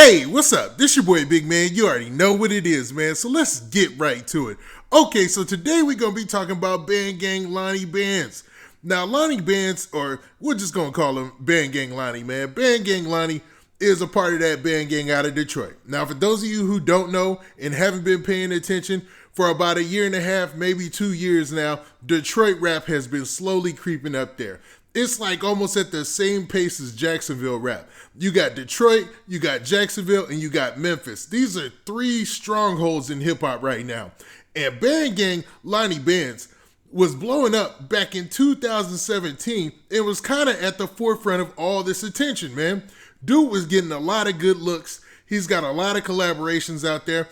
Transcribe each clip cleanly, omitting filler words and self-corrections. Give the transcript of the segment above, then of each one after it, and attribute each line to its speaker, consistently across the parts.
Speaker 1: Hey, what's up? This your boy Big Man. You already know what it is, man. So let's get right to it. Okay, so today we're going to be talking about BandGang Lonnie bands. Now, Lonnie bands, or we're just going to call him BandGang Lonnie, man. BandGang Lonnie is a part of that band gang out of Detroit. Now, for those of you who don't know and haven't been paying attention, for about a year and a half, maybe 2 years now, Detroit rap has been slowly creeping up there. It's like almost at the same pace as Jacksonville rap. You got Detroit, you got Jacksonville, and you got Memphis. These are three strongholds in hip-hop right now. And BandGang Lonnie Bands was blowing up back in 2017 and was kind of at the forefront of all this attention, man. Dude was getting a lot of good looks. He's got a lot of collaborations out there.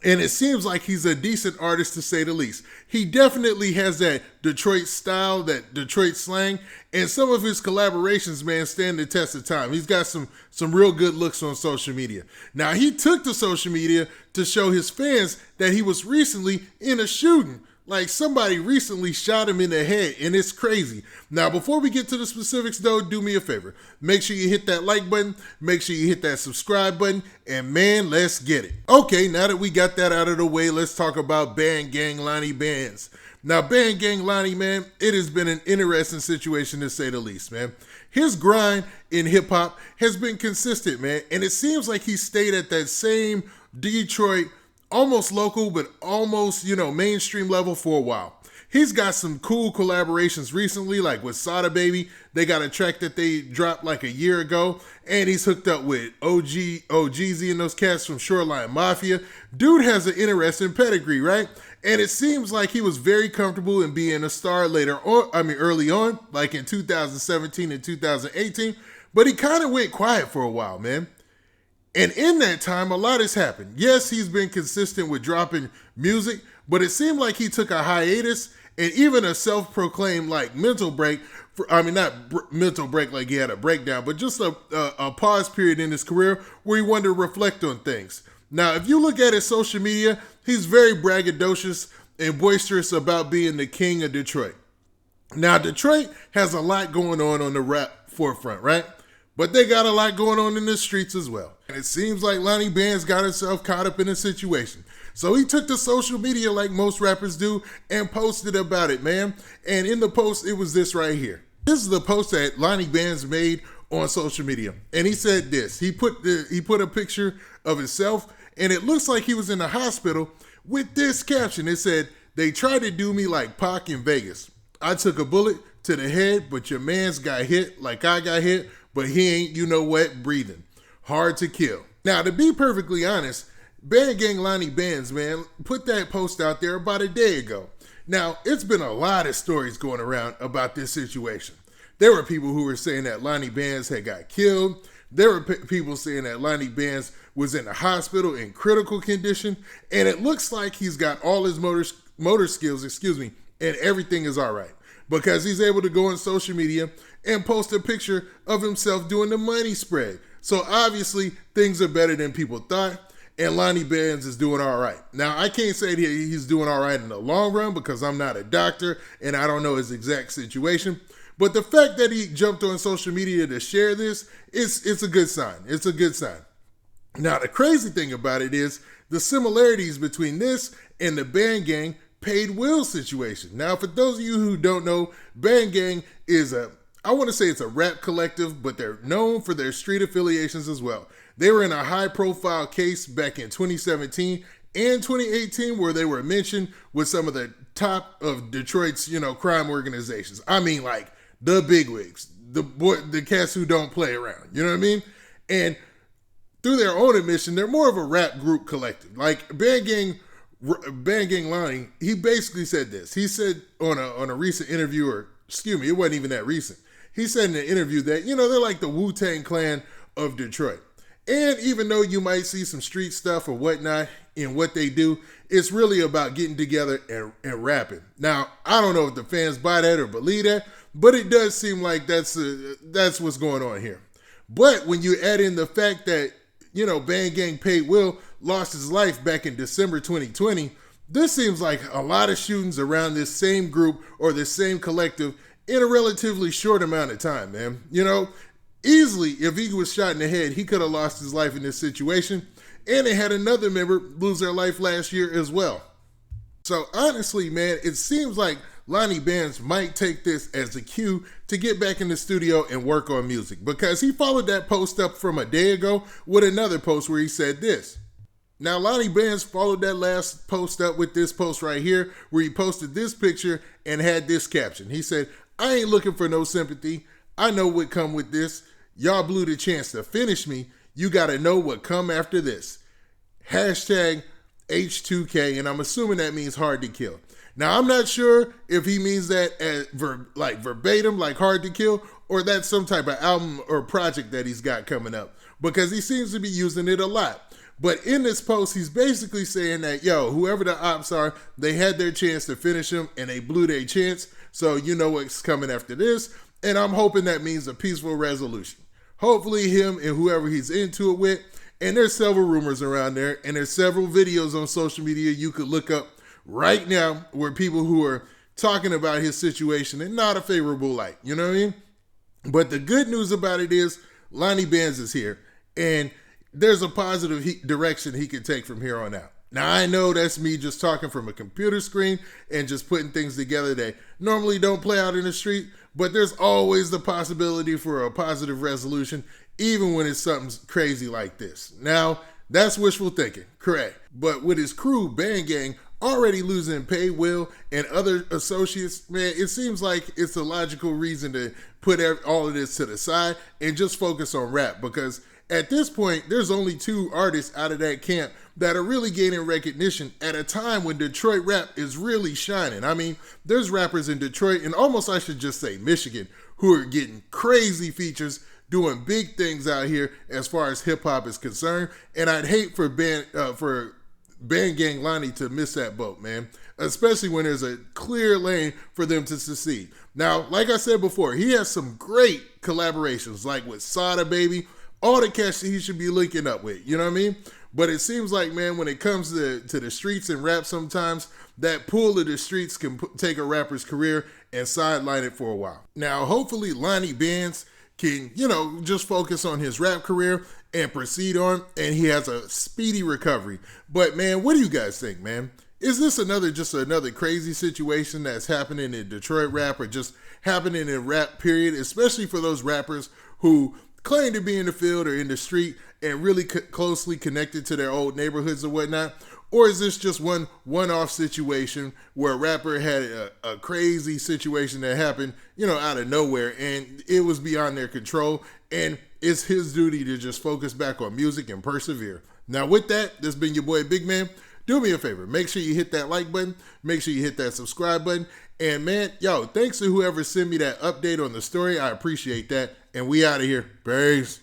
Speaker 1: And it seems like he's a decent artist, to say the least. He definitely has that Detroit style, that Detroit slang, and some of his collaborations, man, stand the test of time. He's got some real good looks on social media. Now, he took to social media to show his fans that he was recently in a shooting. Like, somebody recently shot him in the head, and it's crazy. Now, before we get to the specifics, though, do me a favor. Make sure you hit that like button, make sure you hit that subscribe button, and man, let's get it. Okay, now that we got that out of the way, let's talk about BandGang Lonnie bands. Now, BandGang Lonnie, man, it has been an interesting situation, to say the least, man. His grind in hip-hop has been consistent, man, and it seems like he stayed at that same Detroit, almost local, but almost, mainstream level for a while. He's got some cool collaborations recently, like with Sada Baby. They got a track that they dropped like a year ago, and he's hooked up with OGZ and those cats from Shoreline Mafia. Dude has an interesting pedigree, right? And it seems like he was very comfortable in being a star early on, like in 2017 and 2018, but he kind of went quiet for a while, man. And in that time, a lot has happened. Yes, he's been consistent with dropping music, but it seemed like he took a hiatus and even a self-proclaimed mental break. Mental break like he had a breakdown, but just a pause period in his career where he wanted to reflect on things. Now, if you look at his social media, he's very braggadocious and boisterous about being the king of Detroit. Now, Detroit has a lot going on the rap forefront, right? But they got a lot going on in the streets as well. And it seems like Lonnie Bands got himself caught up in a situation. So he took to social media like most rappers do and posted about it, man. And in the post, it was this right here. This is the post that Lonnie Bands made on social media. And he said this. He put a picture of himself, and it looks like he was in the hospital with this caption. It said, "They tried to do me like Pac in Vegas. I took a bullet to the head, but your man's got hit like I got hit, but he ain't, breathing. Hard to kill." Now, to be perfectly honest, BandGang Lonnie Bands, man, put that post out there about a day ago. Now, it's been a lot of stories going around about this situation. There were people who were saying that Lonnie Bands had got killed. There were people saying that Lonnie Bands was in the hospital in critical condition. And it looks like he's got all his motor skills, and everything is all right, because he's able to go on social media and post a picture of himself doing the money spread. So obviously things are better than people thought, and Lonnie Bands is doing all right. Now, I can't say that he's doing all right in the long run because I'm not a doctor and I don't know his exact situation. But the fact that he jumped on social media to share this, it's a good sign. It's a good sign. Now, the crazy thing about it is the similarities between this and the BandGang Paid Will situation. Now, for those of you who don't know, BandGang is I want to say it's a rap collective, but they're known for their street affiliations as well. They were in a high-profile case back in 2017 and 2018 where they were mentioned with some of the top of Detroit's, crime organizations. I mean, like the bigwigs, the cats who don't play around. You know what I mean? And through their own admission, they're more of a rap group collective. Like BandGang Lonnie, he basically said this. He said on a recent interview, it wasn't even that recent. He said in an interview that, they're like the Wu-Tang Clan of Detroit. And even though you might see some street stuff or whatnot in what they do, it's really about getting together and rapping. Now, I don't know if the fans buy that or believe that, but it does seem like that's what's going on here. But when you add in the fact that, BandGang Paid Will lost his life back in December 2020, this seems like a lot of shootings around this same group or this same collective in a relatively short amount of time, man. Easily, if he was shot in the head, he could have lost his life in this situation. And they had another member lose their life last year as well. So honestly, man, it seems like Lonnie Bands might take this as a cue to get back in the studio and work on music, because he followed that post up from a day ago with another post where he said this. Now, Lonnie Bands followed that last post up with this post right here, where he posted this picture and had this caption. He said, "I ain't looking for no sympathy. I know what come with this. Y'all blew the chance to finish me. You gotta know what come after this. Hashtag H2K," and I'm assuming that means hard to kill. Now, I'm not sure if he means that as verbatim, like hard to kill, or that's some type of album or project that he's got coming up, because he seems to be using it a lot. But in this post, he's basically saying that, yo, whoever the ops are, they had their chance to finish him and they blew their chance. So you know what's coming after this. And I'm hoping that means a peaceful resolution. Hopefully him and whoever he's into it with. And there's several rumors around there. And there's several videos on social media you could look up right now where people who are talking about his situation in not a favorable light. You know what I mean? But the good news about it is Lonnie Bands is here. And there's a positive direction he can take from here on out. Now, I know that's me just talking from a computer screen and just putting things together that normally don't play out in the street, but there's always the possibility for a positive resolution, even when it's something crazy like this. Now, that's wishful thinking, correct. But with his crew, BandGang, already losing Pay Will and other associates, man, it seems like it's a logical reason to put all of this to the side and just focus on rap, because at this point, there's only 2 artists out of that camp that are really gaining recognition at a time when Detroit rap is really shining. I mean, there's rappers in Detroit, and almost I should just say Michigan, who are getting crazy features, doing big things out here as far as hip hop is concerned. And I'd hate for BandGang Lonnie to miss that boat, man, especially when there's a clear lane for them to succeed. Now, like I said before, he has some great collaborations, like with Sada Baby, all the cats that he should be linking up with, you know what I mean? But it seems like, man, when it comes to the streets and rap, sometimes that pull of the streets can take a rapper's career and sideline it for a while. Now, hopefully Lonnie Bands can, just focus on his rap career and proceed on, and he has a speedy recovery. But, man, what do you guys think, man? Is this just another crazy situation that's happening in Detroit rap, or just happening in rap, period, especially for those rappers who claim to be in the field or in the street and really closely connected to their old neighborhoods or whatnot? Or is this just one-off situation where a rapper had a crazy situation that happened, out of nowhere, and it was beyond their control, and it's his duty to just focus back on music and persevere? Now, with that, this has been your boy Big Man. Do me a favor, make sure you hit that like button, make sure you hit that subscribe button, and man, thanks to whoever sent me that update on the story. I appreciate that, and we out of here. Peace.